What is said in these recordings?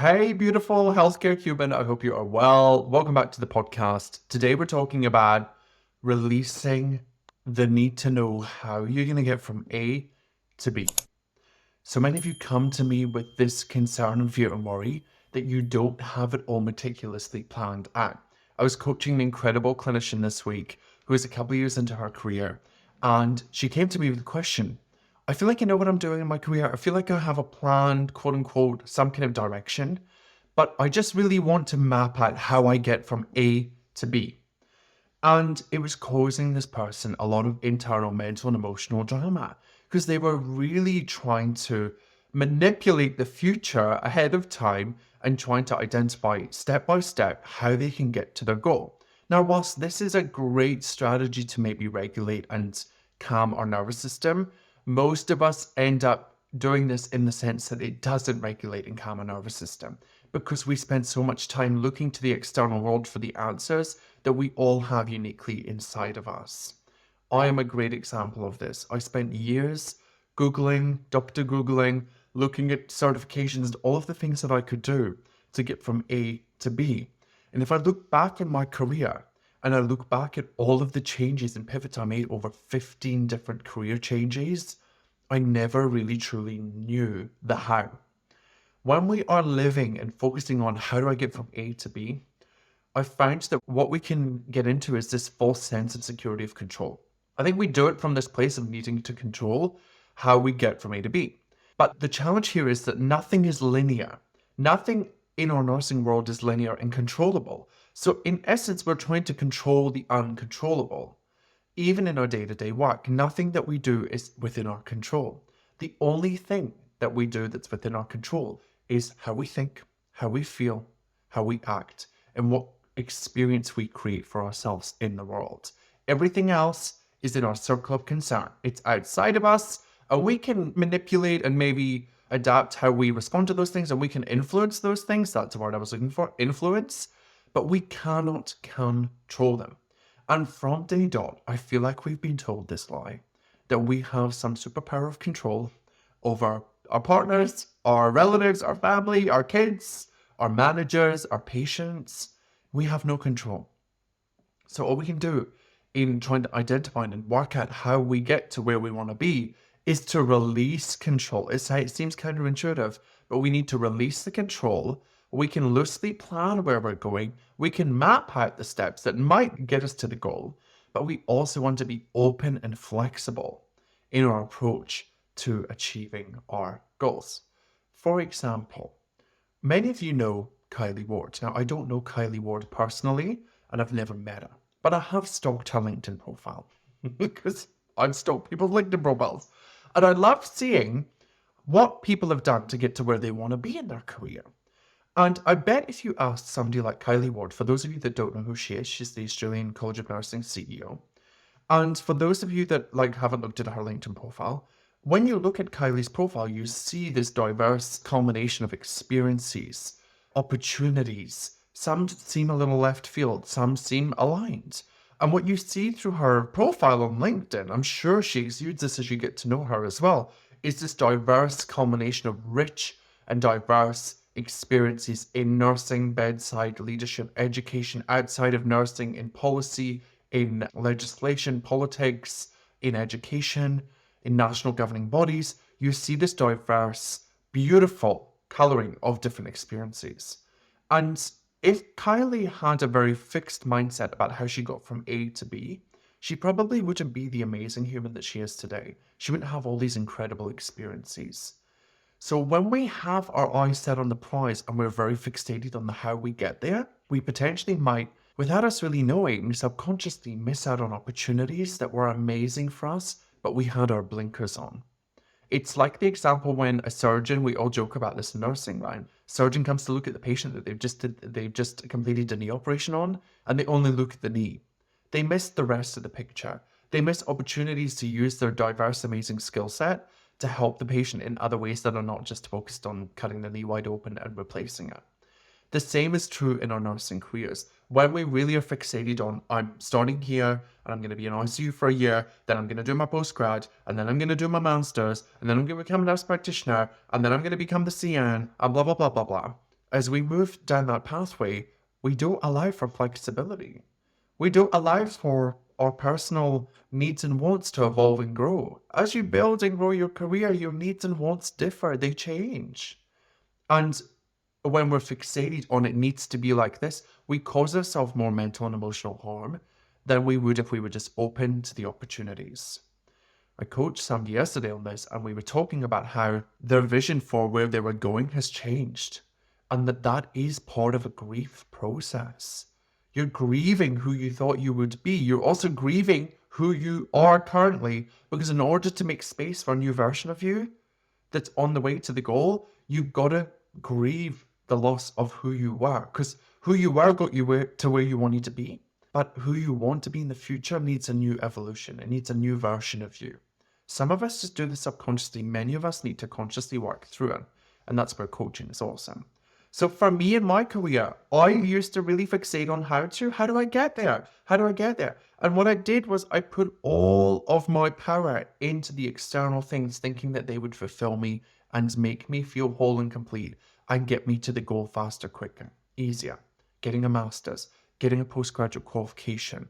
Hey, beautiful healthcare human. I hope you are well. Welcome back to the podcast. Today, we're talking about releasing the need to know how you're going to get from A to B. So many of you come to me with this concern and fear and worry that you don't have it all meticulously planned out. I was coaching an incredible clinician this week who is a couple of years into her career, and she came to me with a question. I feel like I know what I'm doing in my career. I feel like I have a plan, quote unquote, some kind of direction, but I just really want to map out how I get from A to B. And it was causing this person a lot of internal mental and emotional drama because they were really trying to manipulate the future ahead of time and trying to identify step by step how they can get to their goal. Now, whilst this is a great strategy to maybe regulate and calm our nervous system, most of us end up doing this in the sense that it doesn't regulate and calm our nervous system because we spend so much time looking to the external world for the answers that we all have uniquely inside of us. I am a great example of this. I spent years Googling, Dr. Googling, looking at certifications, all of the things that I could do to get from A to B. And if I look back in my career and I look back at all of the changes and pivots I made over 15 different career changes, I never really truly knew the how. When we are living and focusing on how do I get from A to B, I found that what we can get into is this false sense of security of control. I think we do it from this place of needing to control how we get from A to B. But the challenge here is that nothing is linear. Nothing in our nursing world is linear and controllable. So in essence, we're trying to control the uncontrollable. Even in our day-to-day work, nothing that we do is within our control. The only thing that we do that's within our control is how we think, how we feel, how we act, and what experience we create for ourselves in the world. Everything else is in our circle of concern. It's outside of us, and we can manipulate and maybe adapt how we respond to those things, and we can influence those things. That's the word I was looking for, influence, but we cannot control them. And from day dot, I feel like we've been told this lie, that we have some superpower of control over our partners, our relatives, our family, our kids, our managers, our patients. We have no control. So all we can do in trying to identify and work out how we get to where we want to be is to release control. It seems counterintuitive, but we need to release the control. We can loosely plan where we're going. We can map out the steps that might get us to the goal, but we also want to be open and flexible in our approach to achieving our goals. For example, many of you know Kylie Ward. Now, I don't know Kylie Ward personally, and I've never met her, but I have stalked her LinkedIn profile because I've stalked people's LinkedIn profiles. And I love seeing what people have done to get to where they want to be in their career. And I bet if you asked somebody like Kylie Ward, for those of you that don't know who she is, she's the Australian College of Nursing CEO. And for those of you that haven't looked at her LinkedIn profile, when you look at Kylie's profile, you see this diverse culmination of experiences, opportunities. Some seem a little left field, some seem aligned. And what you see through her profile on LinkedIn, I'm sure she exudes this as you get to know her as well, is this diverse culmination of rich and diverse experiences in nursing, bedside leadership, education, outside of nursing, in policy, in legislation, politics, in education, in national governing bodies. You see this diverse, beautiful coloring of different experiences. And if Kylie had a very fixed mindset about how she got from A to B, she probably wouldn't be the amazing human that she is today. She wouldn't have all these incredible experiences. So when we have our eyes set on the prize and we're very fixated on the how we get there, we potentially might, without us really knowing, subconsciously miss out on opportunities that were amazing for us, but we had our blinkers on. It's like the example when a surgeon, we all joke about this in nursing, right? Surgeon comes to look at the patient that they've just completed a knee operation on, and they only look at the knee. They miss the rest of the picture. They miss opportunities to use their diverse, amazing skill set to help the patient in other ways that are not just focused on cutting the knee wide open and replacing it. The same is true in our nursing careers. When we really are fixated on, I'm starting here and I'm going to be in ICU for a year, then I'm going to do my postgrad, and then I'm going to do my master's, and then I'm going to become a nurse practitioner, and then I'm going to become the CN, and blah, blah, blah, blah, blah. as we move down that pathway, we don't allow for flexibility. We don't allow for our personal needs and wants to evolve and grow. As you build and grow your career, your needs and wants differ, they change. And when we're fixated on it needs to be like this, we cause ourselves more mental and emotional harm than we would if we were just open to the opportunities. I coached somebody yesterday on this, and we were talking about how their vision for where they were going has changed, and that is part of a grief process. You're grieving who you thought you would be. You're also grieving who you are currently, because in order to make space for a new version of you that's on the way to the goal, you've got to grieve the loss of who you were, because who you were got you to where you wanted to be. But who you want to be in the future needs a new evolution. It needs a new version of you. Some of us just do this subconsciously. Many of us need to consciously work through it. And that's where coaching is awesome. So for me in my career, I used to really fixate on how do I get there? How do I get there? And what I did was I put all of my power into the external things, thinking that they would fulfill me and make me feel whole and complete and get me to the goal faster, quicker, easier. Getting a master's, getting a postgraduate qualification,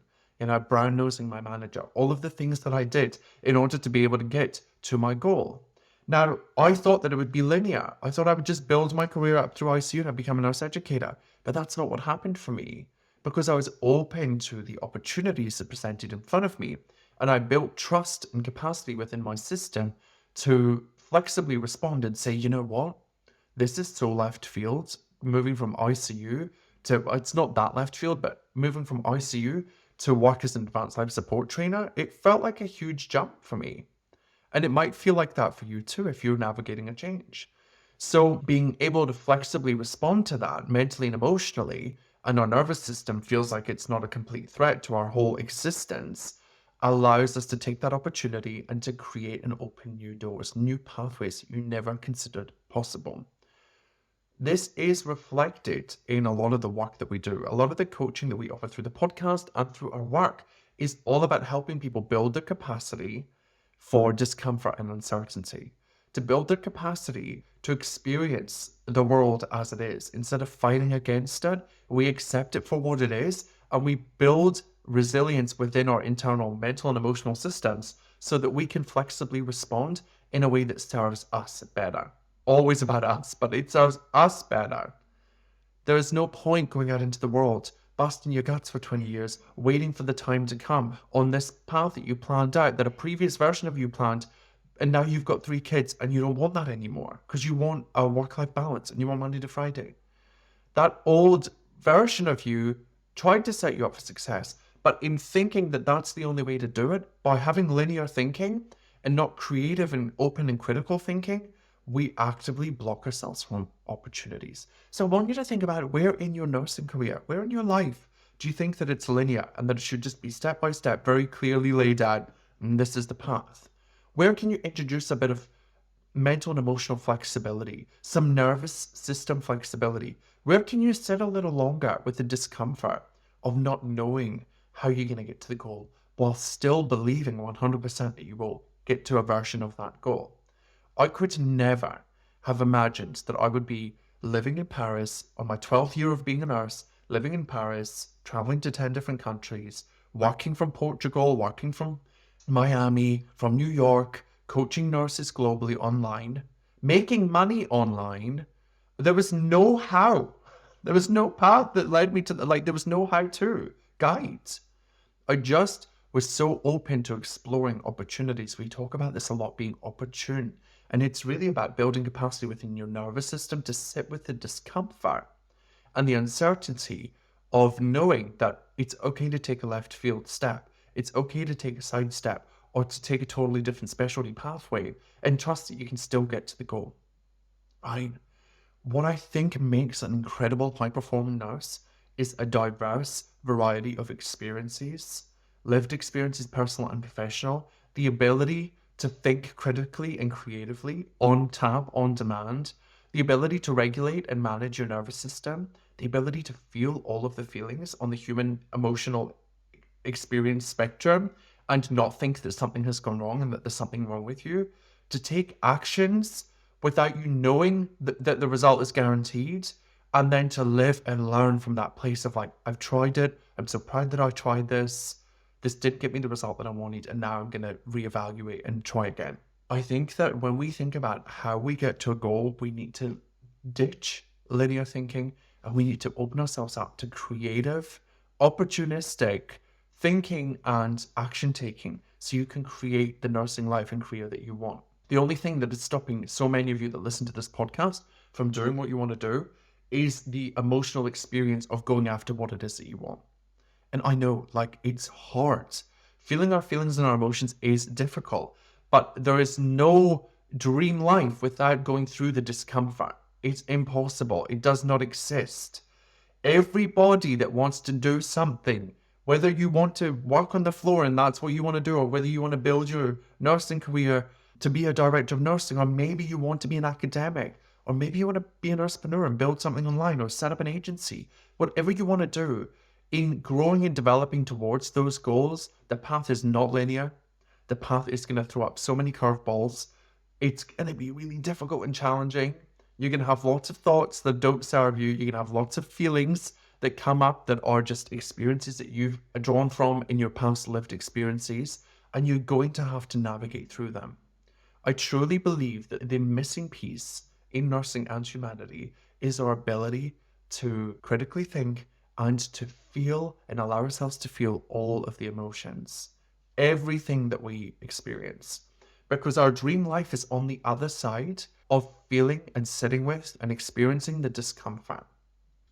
brown nosing my manager, all of the things that I did in order to be able to get to my goal. Now, I thought that it would be linear. I thought I would just build my career up through ICU and I'd become a nurse educator. But that's not what happened for me, because I was open to the opportunities that presented in front of me. And I built trust and capacity within my system to flexibly respond and say, you know what? This is so left field. Moving from ICU to, it's not that left field, but moving from ICU to work as an advanced life support trainer, it felt like a huge jump for me. And it might feel like that for you too if you're navigating a change. So being able to flexibly respond to that mentally and emotionally, and our nervous system feels like it's not a complete threat to our whole existence, allows us to take that opportunity and to create and open new doors, new pathways that you never considered possible. This is reflected in a lot of the work that we do. A lot of the coaching that we offer through the podcast and through our work is all about helping people build the capacity for discomfort and uncertainty, to build their capacity to experience the world as it is. Instead of fighting against it, we accept it for what it is, and we build resilience within our internal mental and emotional systems so that we can flexibly respond in a way that serves us better. Always about us, but it serves us better. There is no point going out into the world, busting your guts for 20 years, waiting for the time to come on this path that you planned out, that a previous version of you planned, and now you've got 3 kids and you don't want that anymore because you want a work-life balance and you want Monday to Friday. That old version of you tried to set you up for success, but in thinking that that's the only way to do it, by having linear thinking and not creative and open and critical thinking, we actively block ourselves from opportunities. So I want you to think about where in your nursing career, where in your life, do you think that it's linear and that it should just be step by step, very clearly laid out, and this is the path? Where can you introduce a bit of mental and emotional flexibility, some nervous system flexibility? Where can you sit a little longer with the discomfort of not knowing how you're going to get to the goal while still believing 100% that you will get to a version of that goal? I could never have imagined that I would be living in Paris on my 12th year of being a nurse, living in Paris, traveling to 10 different countries, working from Portugal, working from Miami, from New York, coaching nurses globally online, making money online. There was no how. There was no path that led me to there was no how-to guides. I just was so open to exploring opportunities. We talk about this a lot, being opportune. And it's really about building capacity within your nervous system to sit with the discomfort and the uncertainty of knowing that it's okay to take a left field step. It's okay to take a side step or to take a totally different specialty pathway and trust that you can still get to the goal. Right? What I think makes an incredible high-performing nurse is a diverse variety of experiences, lived experiences, personal and professional, the ability to think critically and creatively, on tap, on demand, the ability to regulate and manage your nervous system, the ability to feel all of the feelings on the human emotional experience spectrum and not think that something has gone wrong and that there's something wrong with you, to take actions without you knowing that the result is guaranteed, And then to live and learn from that place of like, I've tried it. I'm so proud that I tried this. This did get me the result that I wanted. And now I'm going to reevaluate and try again. I think that when we think about how we get to a goal, we need to ditch linear thinking and we need to open ourselves up to creative, opportunistic thinking and action taking so you can create the nursing life and career that you want. The only thing that is stopping so many of you that listen to this podcast from doing what you want to do is the emotional experience of going after what it is that you want. And I know, like, it's hard. Feeling our feelings and our emotions is difficult, but there is no dream life without going through the discomfort. It's impossible. It does not exist. Everybody that wants to do something, whether you want to work on the floor and that's what you want to do, or whether you want to build your nursing career to be a director of nursing, or maybe you want to be an academic, or maybe you want to be an entrepreneur and build something online or set up an agency, whatever you want to do, in growing and developing towards those goals, the path is not linear. The path is going to throw up so many curveballs. It's going to be really difficult and challenging. You're going to have lots of thoughts that don't serve you. You're going to have lots of feelings that come up that are just experiences that you've drawn from in your past lived experiences, and you're going to have to navigate through them. I truly believe that the missing piece in nursing and humanity is our ability to critically think and to feel and allow ourselves to feel all of the emotions, everything that we experience. Because our dream life is on the other side of feeling and sitting with and experiencing the discomfort.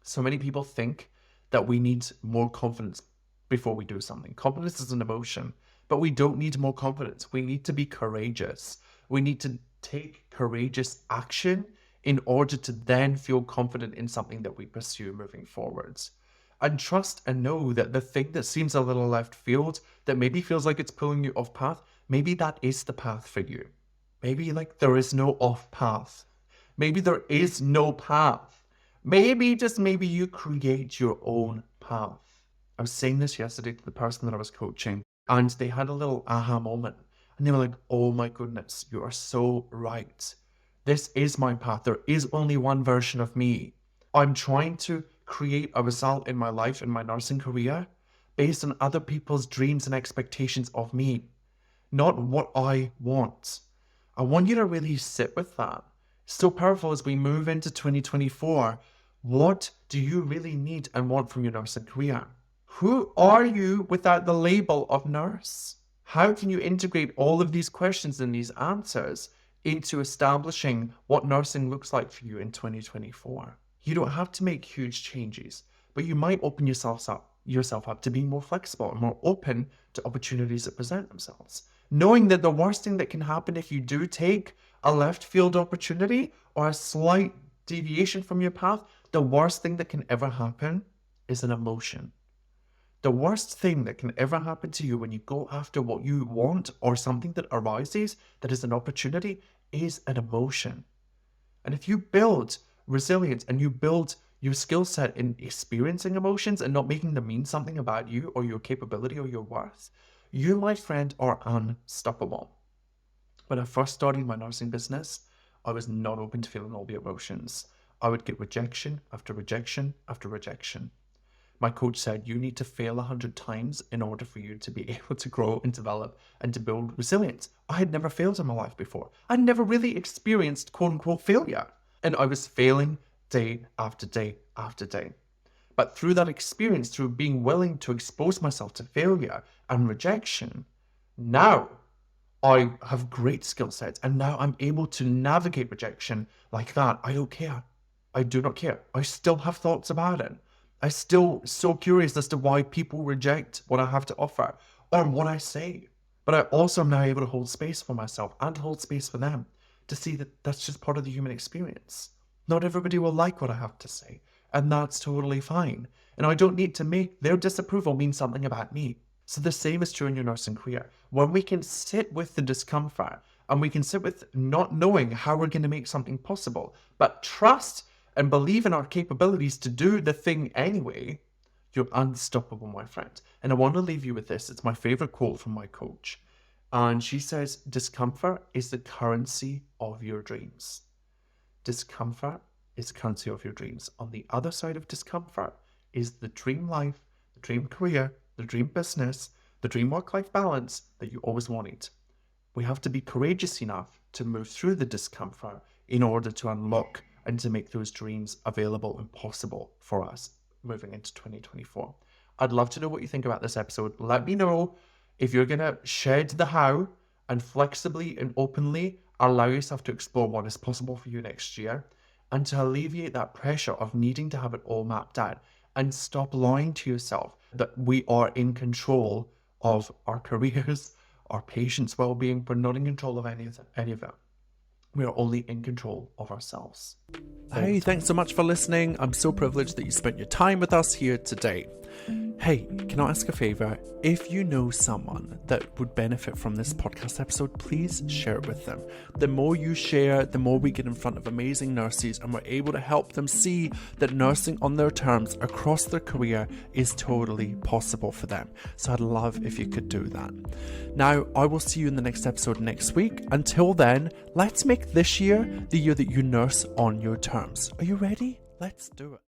So many people think that we need more confidence before we do something. Confidence is an emotion, but we don't need more confidence. We need to be courageous. We need to take courageous action in order to then feel confident in something that we pursue moving forwards. And trust and know that the thing that seems a little left field, that maybe feels like it's pulling you off path, maybe that is the path for you. Maybe like there is no off path. Maybe there is no path. Maybe, just maybe, you create your own path. I was saying this yesterday to the person that I was coaching, and they had a little aha moment. And they were like, oh my goodness, you are so right. This is my path. There is only one version of me. I'm trying to create a result in my life, in my nursing career, based on other people's dreams and expectations of me, not what I want. I want you to really sit with that. So powerful as we move into 2024. What do you really need and want from your nursing career? Who are you without the label of nurse? How can you integrate all of these questions and these answers into establishing what nursing looks like for you in 2024? You don't have to make huge changes, but you might open yourself up to being more flexible and more open to opportunities that present themselves. Knowing that the worst thing that can happen if you do take a left field opportunity or a slight deviation from your path, the worst thing that can ever happen is an emotion. The worst thing that can ever happen to you when you go after what you want or something that arises that is an opportunity is an emotion. And if you build resilience and you build your skill set in experiencing emotions and not making them mean something about you or your capability or your worth, you, my friend, are unstoppable. When I first started my nursing business, I was not open to feeling all the emotions. I would get rejection after rejection after rejection. My coach said, you need to fail 100 times in order for you to be able to grow and develop and to build resilience. I had never failed in my life before. I never really experienced quote unquote failure. And I was failing day after day after day. But through that experience, through being willing to expose myself to failure and rejection, now I have great skill sets. And now I'm able to navigate rejection like that. I don't care. I do not care. I still have thoughts about it. I'm still so curious as to why people reject what I have to offer or what I say. But I also am now able to hold space for myself and hold space for them to see that that's just part of the human experience. Not everybody will like what I have to say, and that's totally fine. And I don't need to make their disapproval mean something about me. So the same is true in your nursing career. When we can sit with the discomfort and we can sit with not knowing how we're going to make something possible, but trust and believe in our capabilities to do the thing anyway, you're unstoppable, my friend. And I want to leave you with this. It's my favorite quote from my coach. And she says, discomfort is the currency of your dreams. Discomfort is currency of your dreams. On the other side of discomfort is the dream life, the dream career, the dream business, the dream work-life balance that you always wanted. We have to be courageous enough to move through the discomfort in order to unlock and to make those dreams available and possible for us moving into 2024. I'd love to know what you think about this episode. Let me know if you're going to shed the how and flexibly and openly allow yourself to explore what is possible for you next year, and to alleviate that pressure of needing to have it all mapped out, and stop lying to yourself that we are in control of our careers, our patients' well-being. We're not in control of any of that. We are only in control of ourselves. Hey, thanks so much for listening. I'm so privileged that you spent your time with us here today. Hey, can I ask a favor? If you know someone that would benefit from this podcast episode, please share it with them. The more you share, the more we get in front of amazing nurses, and we're able to help them see that nursing on their terms across their career is totally possible for them. So I'd love if you could do that. Now, I will see you in the next episode next week. Until then, let's make this year the year that you nurse on your terms. Are you ready? Let's do it.